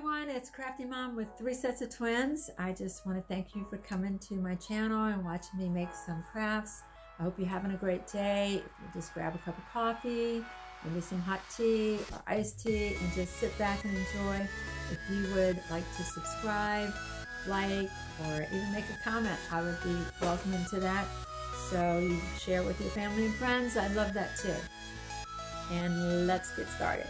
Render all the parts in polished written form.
everyone, it's Crafty Mom with 3 sets of twins. I just want to thank you for coming to my channel and watching me make some crafts. I hope you're having a great day. If you just grab a cup of coffee, maybe some hot tea or iced tea, and just sit back and enjoy. If you would like to subscribe, like, or even make a comment, I would be welcoming to that. So you share with your family and friends. I love that too. And let's get started.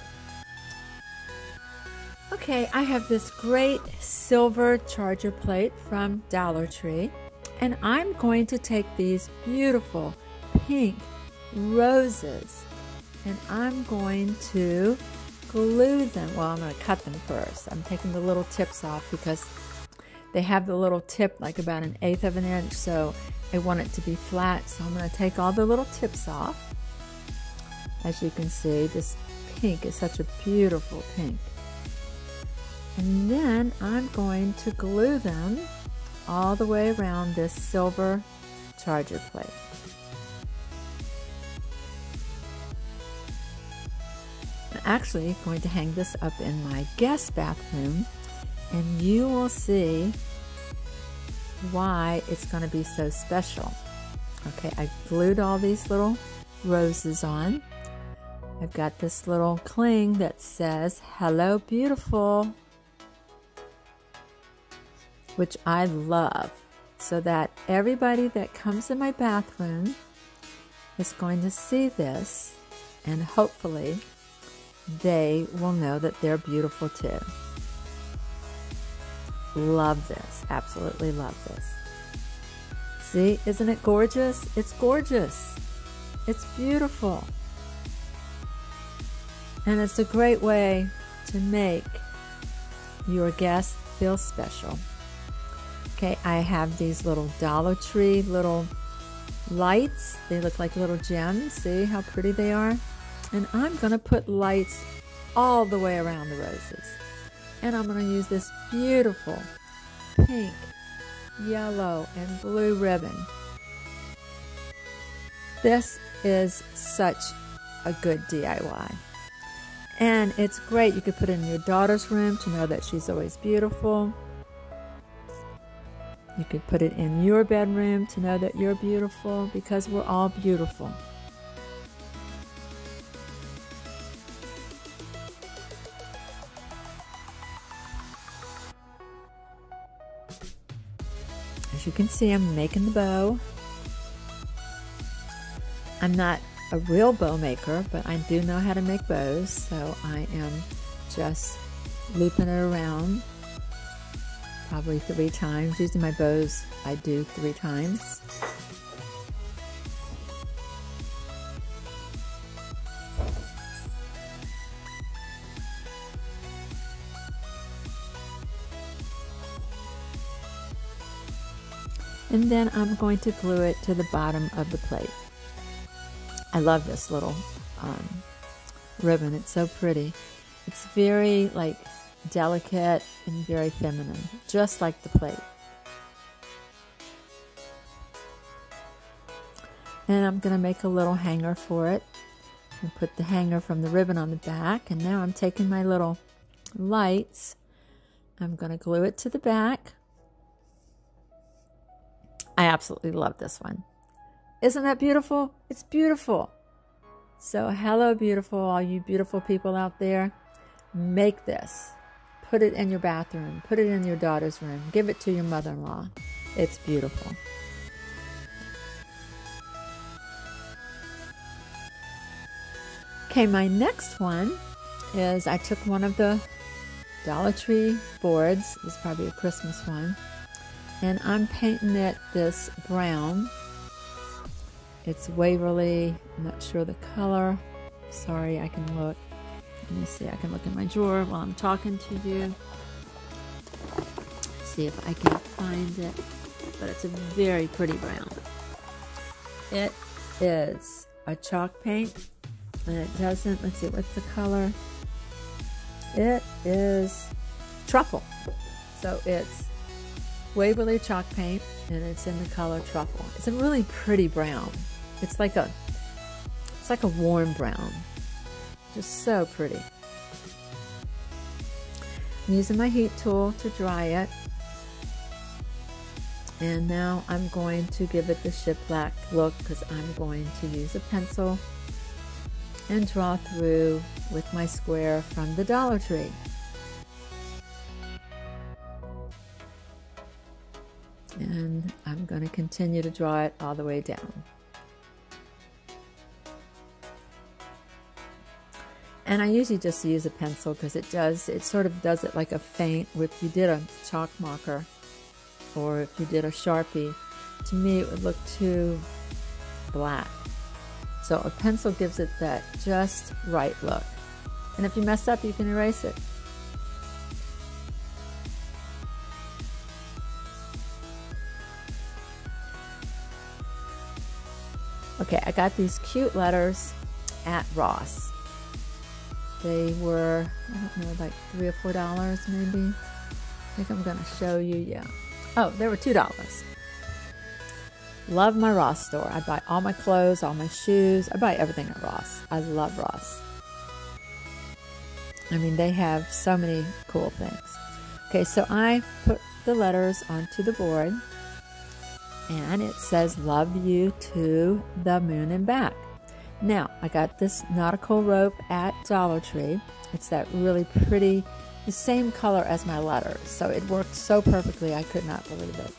Okay, I have this great silver charger plate from Dollar Tree, and I'm going to take these beautiful pink roses and I'm going to glue them. Well, I'm going to cut them first. I'm taking the little tips off because they have the little tip like about 1/8 of an inch, so I want it to be flat. So I'm going to take all the little tips off. As you can see, this pink is such a beautiful pink. And then I'm going to glue them all the way around this silver charger plate. I'm actually going to hang this up in my guest bathroom, and you will see why it's going to be so special. Okay, I glued all these little roses on. I've got this little cling that says, "Hello, beautiful," which I love, so that everybody that comes in my bathroom is going to see this, and hopefully they will know that they're beautiful too. Love this, absolutely love this. See, isn't it gorgeous? It's gorgeous. It's beautiful. And it's a great way to make your guests feel special. Okay, I have these little Dollar Tree little lights. They look like little gems. See how pretty they are? And I'm going to put lights all the way around the roses. And I'm going to use this beautiful pink, yellow, and blue ribbon. This is such a good DIY. And it's great. You could put it in your daughter's room to know that she's always beautiful. You could put it in your bedroom to know that you're beautiful, because we're all beautiful. As you can see, I'm making the bow. I'm not a real bow maker, but I do know how to make bows, so I am just looping it around probably 3 times. Using my bows, I do 3 times. And then I'm going to glue it to the bottom of the plate. I love this little ribbon. It's so pretty. It's very like delicate and very feminine, just like the plate. And I'm going to make a little hanger for it and put the hanger from the ribbon on the back. And now I'm taking my little lights. I'm going to glue it to the back. I absolutely love this one. Isn't that beautiful? It's beautiful. So hello, beautiful, all you beautiful people out there. Make this. Put it in your bathroom. Put it in your daughter's room. Give it to your mother-in-law. It's beautiful. Okay, my next one is I took one of the Dollar Tree boards. It was probably a Christmas one. And I'm painting it this brown. It's Waverly. I'm not sure the color. Sorry, I can look. Let me see. I can look in my drawer while I'm talking to you. See if I can find it. But it's a very pretty brown. It is a chalk paint. And it doesn't, let's see, what's the color? It is truffle. So it's Waverly chalk paint, and it's in the color truffle. It's a really pretty brown. It's like a warm brown. Just so pretty. I'm using my heat tool to dry it. And now I'm going to give it the shiplap look because I'm going to use a pencil and draw through with my square from the Dollar Tree. And I'm going to continue to draw it all the way down. And I usually just use a pencil because it sort of does it like a feint. If you did a chalk marker or if you did a Sharpie, to me it would look too black. So a pencil gives it that just right look. And if you mess up, you can erase it. Okay, I got these cute letters at Ross. They were, I don't know, like $3 or $4 maybe. I think I'm gonna show you, yeah. Oh, they were $2. Love my Ross store. I buy all my clothes, all my shoes. I buy everything at Ross. I love Ross. I mean, they have so many cool things. Okay, so I put the letters onto the board. And it says, love you to the moon and back. Now, I got this nautical rope at Dollar Tree. It's that really pretty, the same color as my letters. So it worked so perfectly, I could not believe it.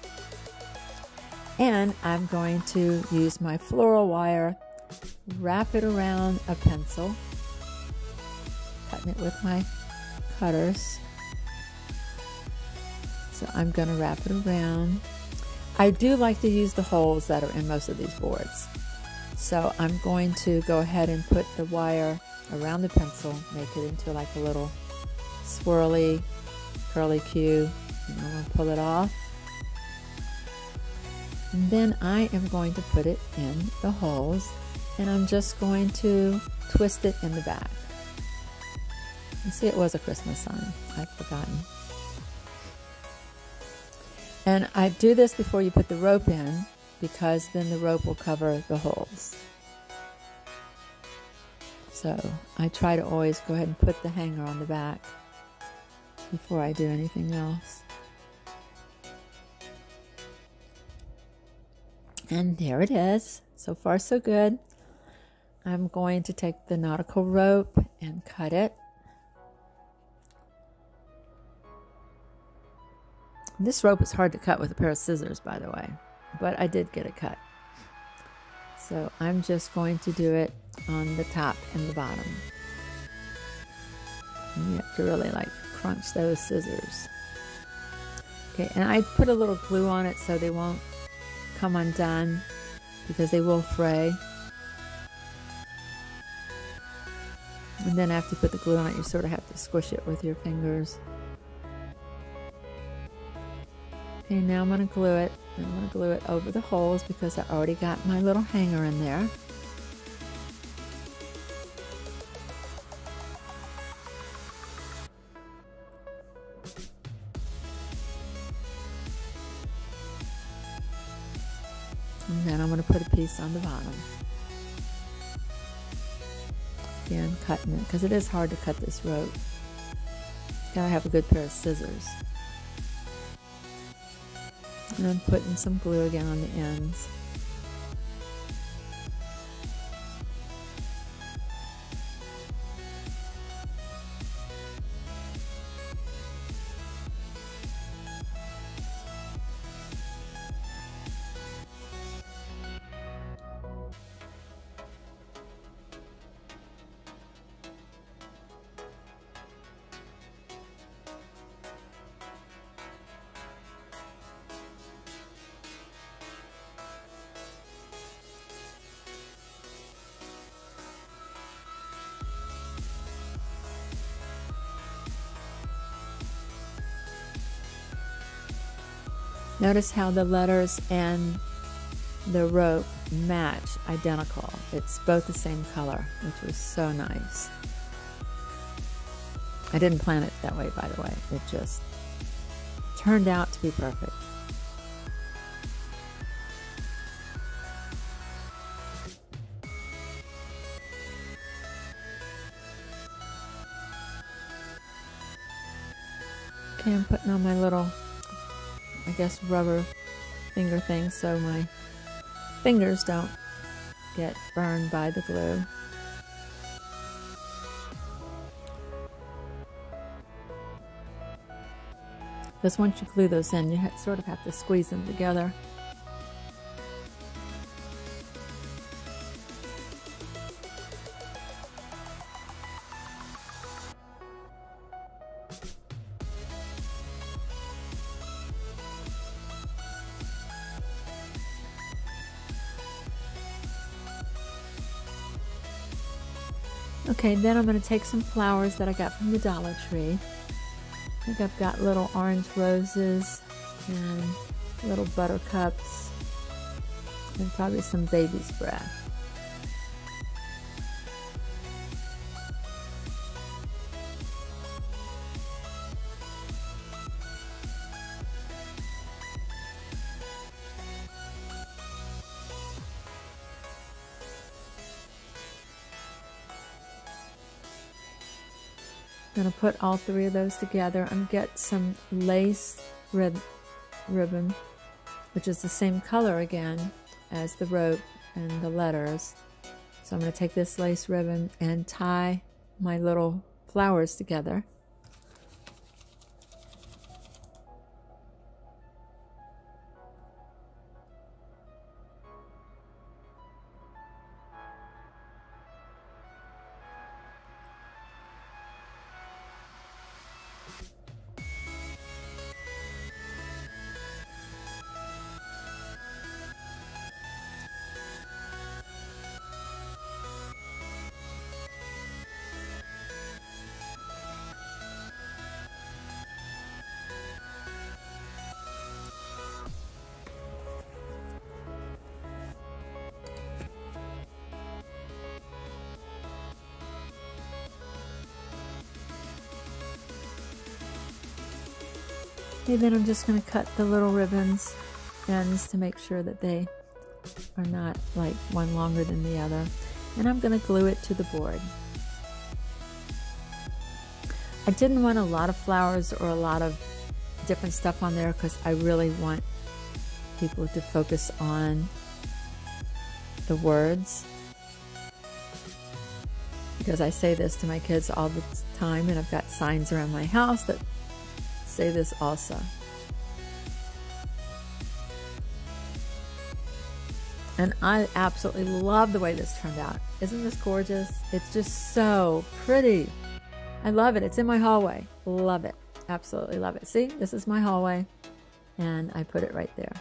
And I'm going to use my floral wire, wrap it around a pencil, cutting it with my cutters. So I'm going to wrap it around. I do like to use the holes that are in most of these boards. So I'm going to go ahead and put the wire around the pencil, make it into like a little swirly, curly Q. And I'm going to pull it off. And then I am going to put it in the holes, and I'm just going to twist it in the back. You see, it was a Christmas sign. I'd forgotten. And I do this before you put the rope in, because then the rope will cover the holes. So I try to always go ahead and put the hanger on the back before I do anything else. And there it is. So far so good. I'm going to take the nautical rope and cut it. This rope is hard to cut with a pair of scissors, by the way, but I did get it cut. So I'm just going to do it on the top and the bottom. And you have to really like crunch those scissors. Okay, and I put a little glue on it so they won't come undone, because they will fray. And then after you put the glue on it, you sort of have to squish it with your fingers. Okay, now I'm going to glue it. I'm going to glue it over the holes because I already got my little hanger in there. And then I'm going to put a piece on the bottom. Again, cutting it, because it is hard to cut this rope. Gotta have a good pair of scissors. And I'm putting some glue again on the ends. Notice how the letters and the rope match identical. It's both the same color, which was so nice. I didn't plan it that way, by the way. It just turned out to be perfect. Okay, I'm putting on my little, I guess, rubber finger thing so my fingers don't get burned by the glue. Because once you glue those in, you sort of have to squeeze them together. Okay, then I'm going to take some flowers that I got from the Dollar Tree. I think I've got little orange roses and little buttercups and probably some baby's breath. I'm going to put all three of those together and get some lace ribbon, which is the same color again as the rope and the letters. So I'm going to take this lace ribbon and tie my little flowers together. Okay, then I'm just going to cut the little ribbons ends to make sure that they are not like one longer than the other. And I'm going to glue it to the board. I didn't want a lot of flowers or a lot of different stuff on there because I really want people to focus on the words. Because I say this to my kids all the time, and I've got signs around my house that say this also. And I absolutely love the way this turned out. Isn't this gorgeous? It's just so pretty. I love it. It's in my hallway. Love it. Absolutely love it. See, this is my hallway, and I put it right there.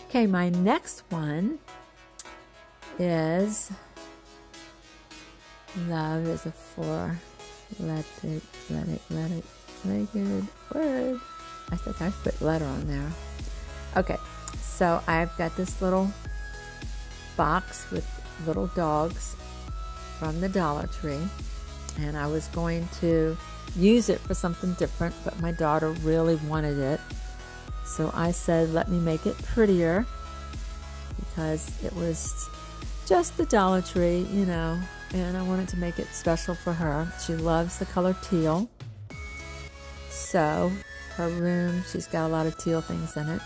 Okay, my next one is love is a four-legged word. I think I put letter on there. Okay, so I've got this little box with little dogs from the Dollar Tree, and I was going to use it for something different, but my daughter really wanted it, so I said let me make it prettier because it was just the Dollar Tree, you know, and I wanted to make it special for her. She loves the color teal. So her room, she's got a lot of teal things in it.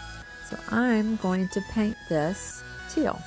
So I'm going to paint this teal.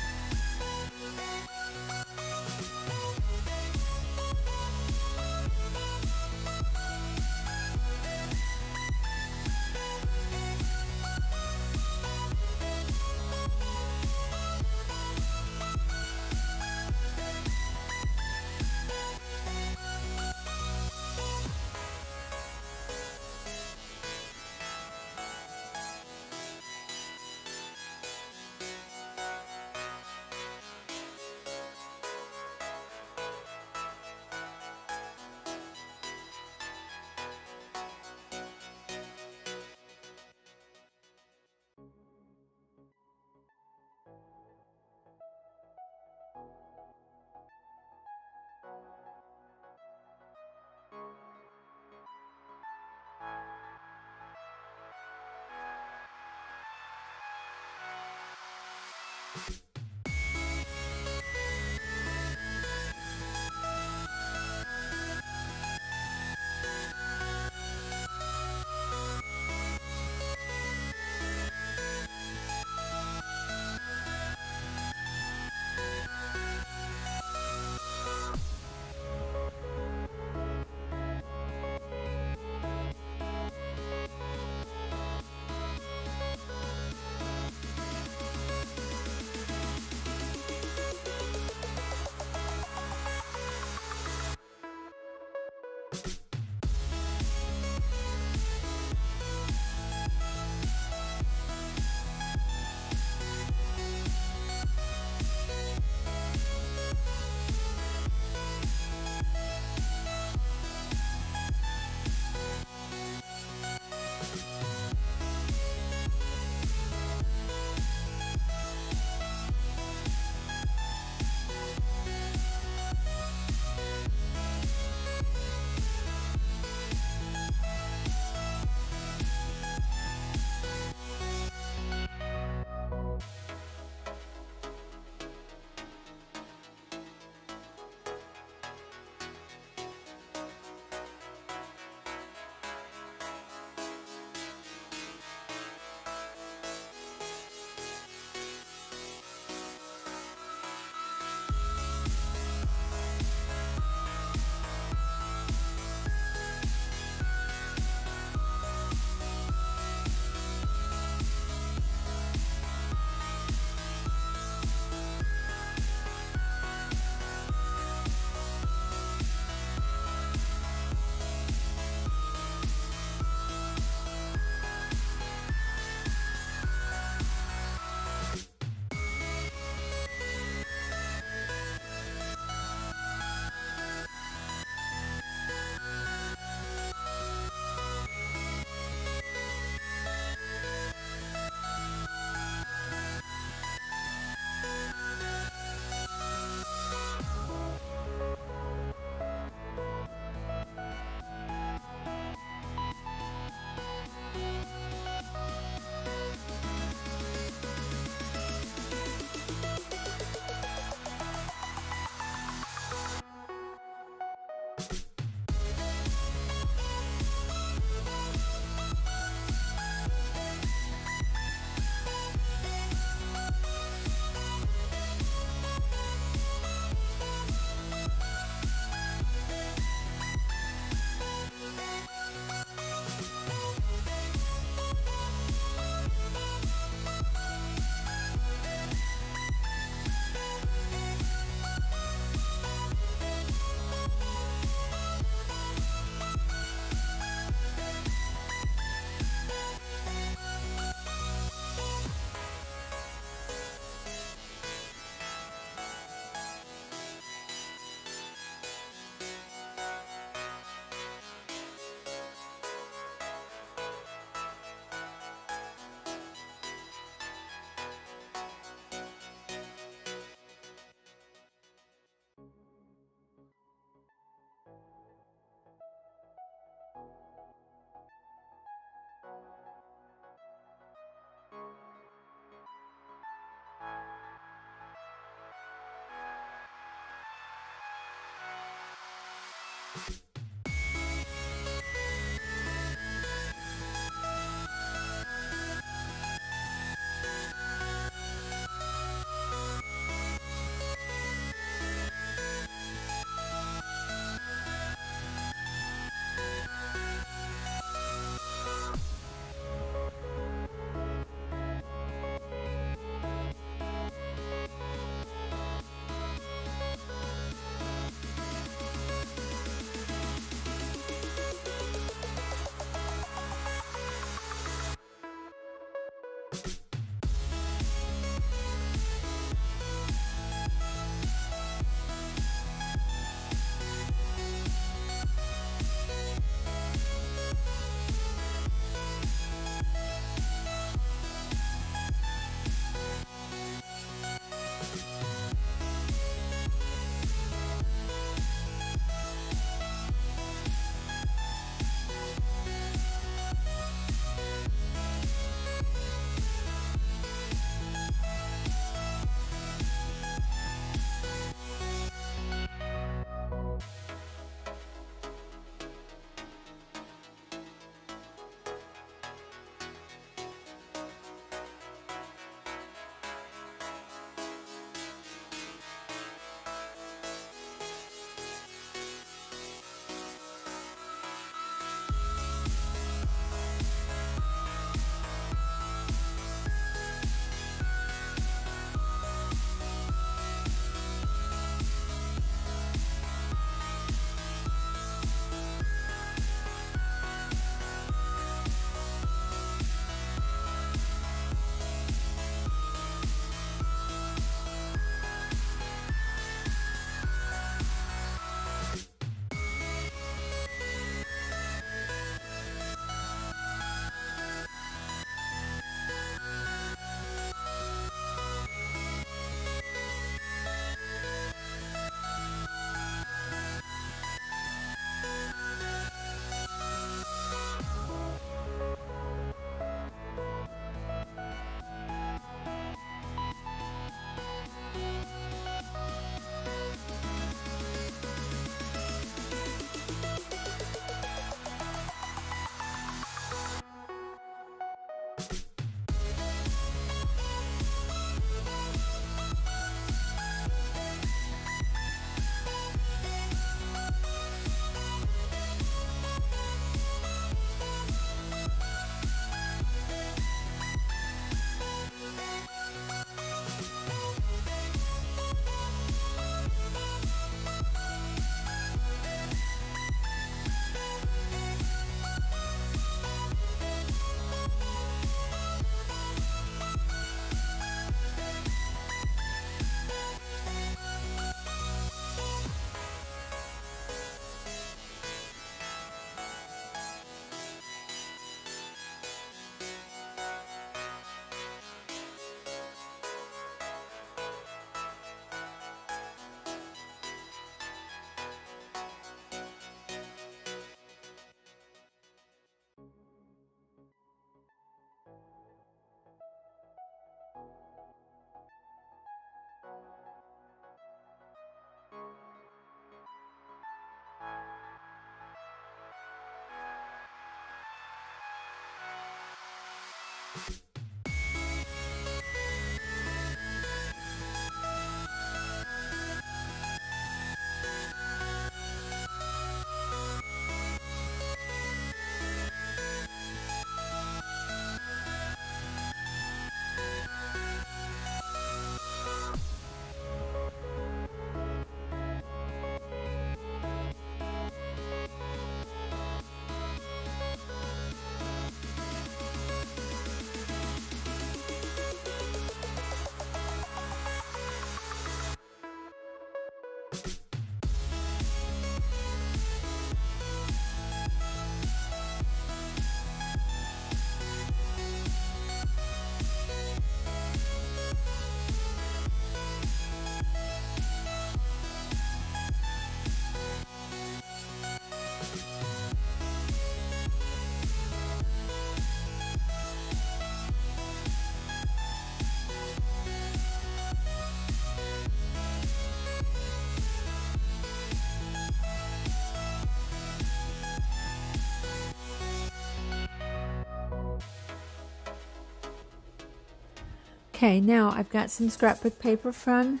Okay, now I've got some scrapbook paper from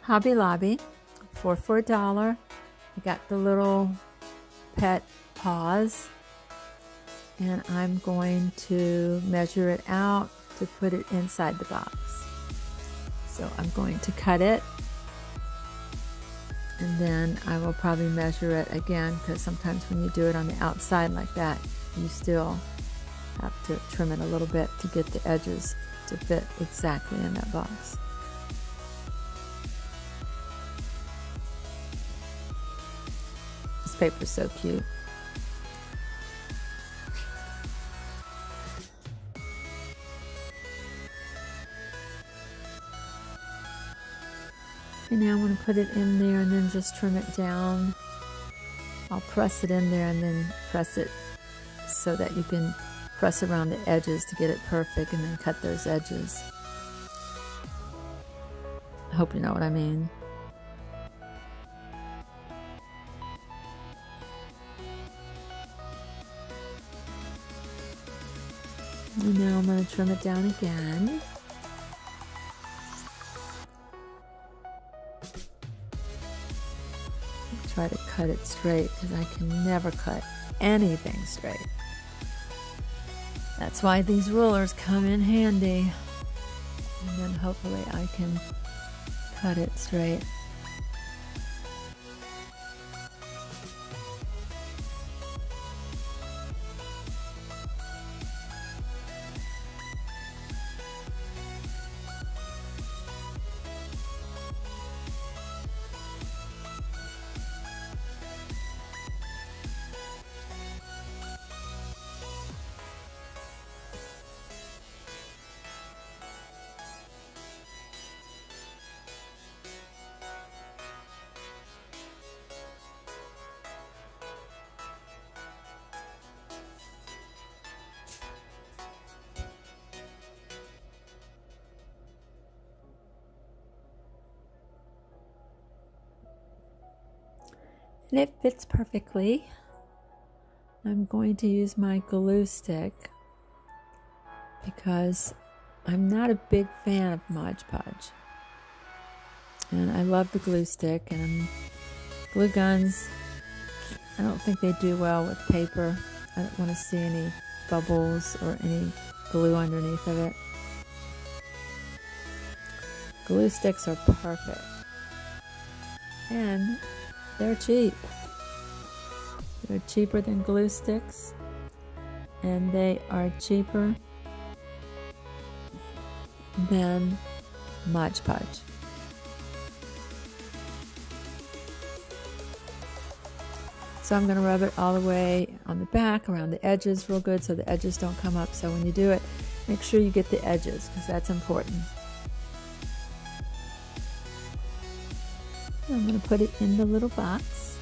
Hobby Lobby for $1. I got the little pet paws, and I'm going to measure it out to put it inside the box. So I'm going to cut it, and then I will probably measure it again, because sometimes when you do it on the outside like that, you still have to trim it a little bit to get the edges to fit exactly in that box. This paper's so cute. And now I'm going to put it in there and then just trim it down. I'll press it in there and then press it so that you can press around the edges to get it perfect, and then cut those edges. I hope you know what I mean. And now I'm going to trim it down again. Try to cut it straight, because I can never cut anything straight. That's why these rulers come in handy. And then hopefully I can cut it straight. And it fits perfectly. I'm going to use my glue stick because I'm not a big fan of Mod Podge. And I love the glue stick, and glue guns, I don't think they do well with paper. I don't want to see any bubbles or any glue underneath of it. Glue sticks are perfect. And they're cheap. They're cheaper than glue sticks, and they are cheaper than Mod Podge. So I'm going to rub it all the way on the back, around the edges real good so the edges don't come up. So when you do it, make sure you get the edges, because that's important. I'm going to put it in the little box.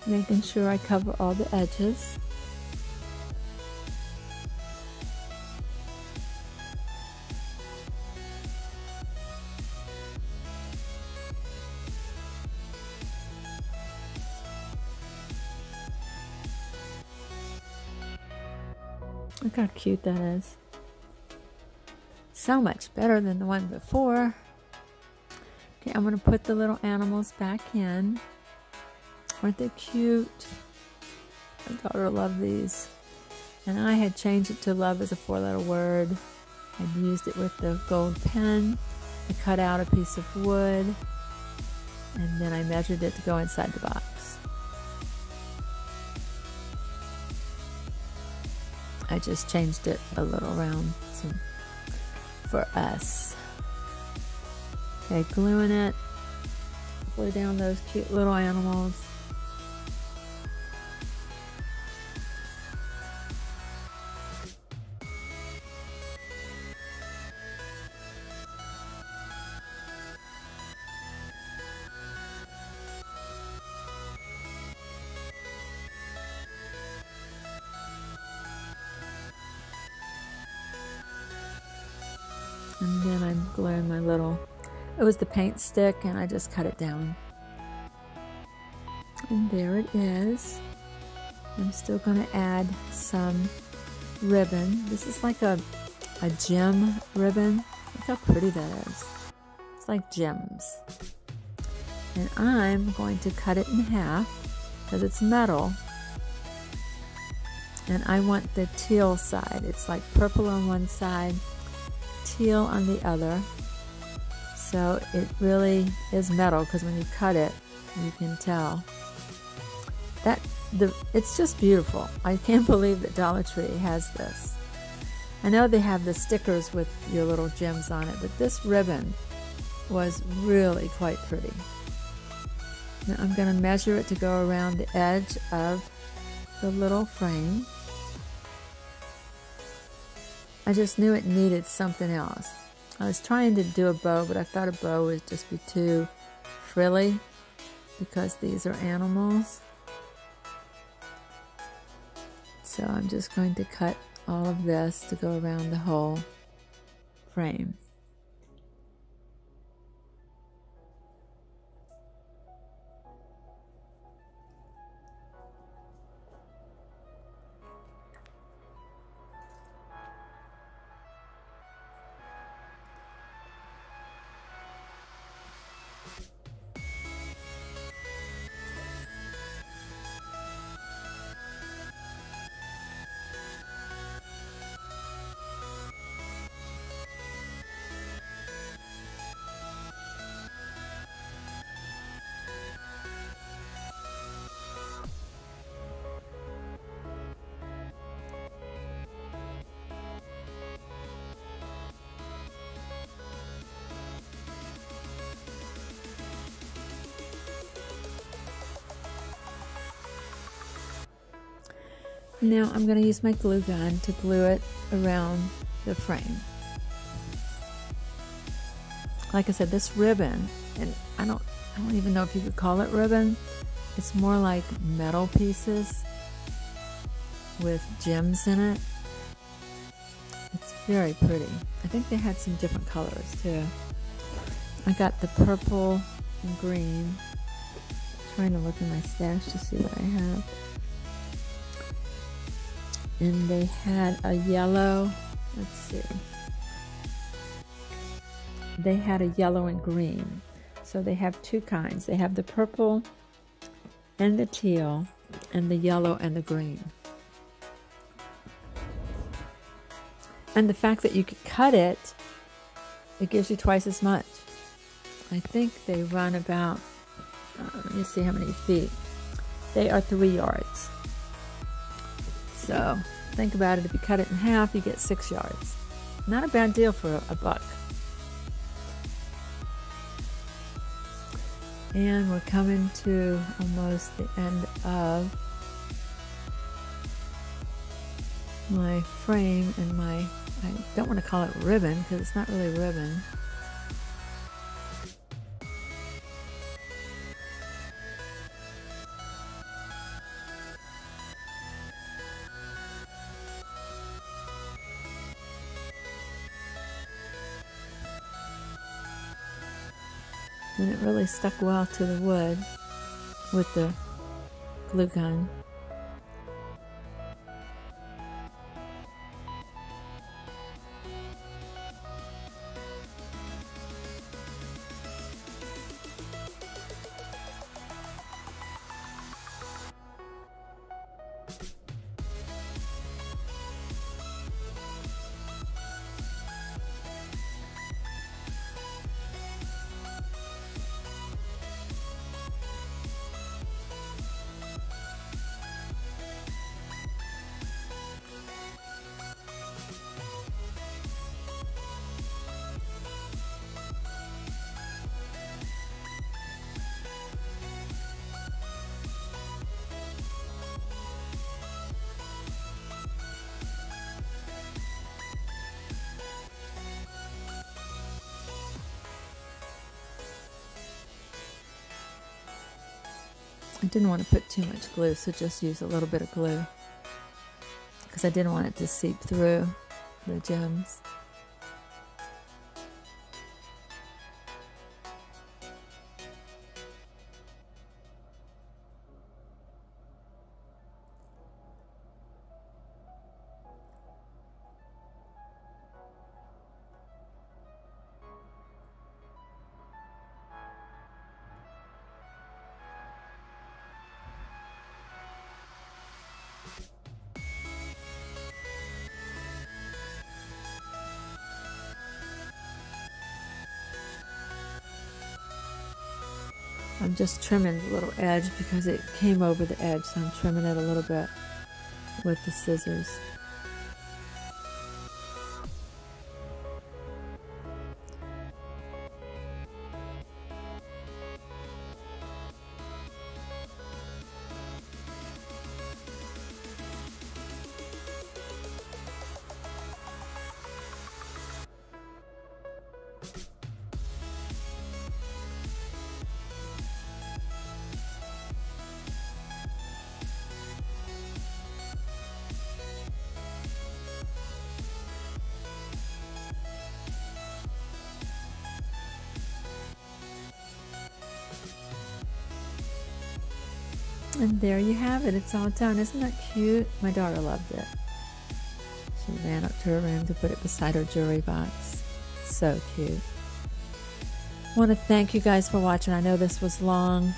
Making sure I cover all the edges. Look how cute that is. So much better than the one before. Okay, I'm going to put the little animals back in. Aren't they cute? My daughter loved these. And I had changed it to love as a 4-letter word. I used it with the gold pen. I cut out a piece of wood, and then I measured it to go inside the box. I just changed it a little around for us. Okay, gluing it. Glue down those cute little animals. And then I'm gluing my little, it was the paint stick, and I just cut it down. And there it is. I'm still going to add some ribbon. This is like a gem ribbon. Look how pretty that is. It's like gems. And I'm going to cut it in half because it's metal. And I want the teal side. It's like purple on one side, teal on the other. So it really is metal because when you cut it, you can tell. It's just beautiful. I can't believe that Dollar Tree has this. I know they have the stickers with your little gems on it, but this ribbon was really quite pretty. Now I'm going to measure it to go around the edge of the little frame. I just knew it needed something else. I was trying to do a bow, but I thought a bow would just be too frilly because these are animals. So I'm just going to cut all of this to go around the whole frame. Now I'm going to use my glue gun to glue it around the frame. Like I said, this ribbon, and I don't even know if you could call it ribbon. It's more like metal pieces with gems in it. It's very pretty. I think they had some different colors too. I got the purple and green. I'm trying to look in my stash to see what I have. And they had a yellow, let's see. They had a yellow and green. So they have two kinds. They have the purple and the teal and the yellow and the green. And the fact that you could cut it, it gives you twice as much. I think they run about, let me see how many feet. They are 3 yards. So think about it, if you cut it in half, you get 6 yards. Not a bad deal for $1. And we're coming to almost the end of my frame and my, I don't want to call it ribbon because it's not really ribbon. And it really stuck well to the wood with the glue gun. I didn't want to put too much glue, so just use a little bit of glue because I didn't want it to seep through the gems. I'm just trimming the little edge because it came over the edge, so I'm trimming it a little bit with the scissors. And there you have it. It's all done. Isn't that cute? My daughter loved it. She ran up to her room to put it beside her jewelry box. So cute. I want to thank you guys for watching. I know this was long,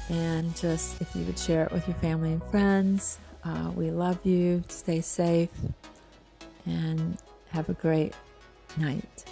and just if you would share it with your family and friends. We love you. Stay safe and have a great night.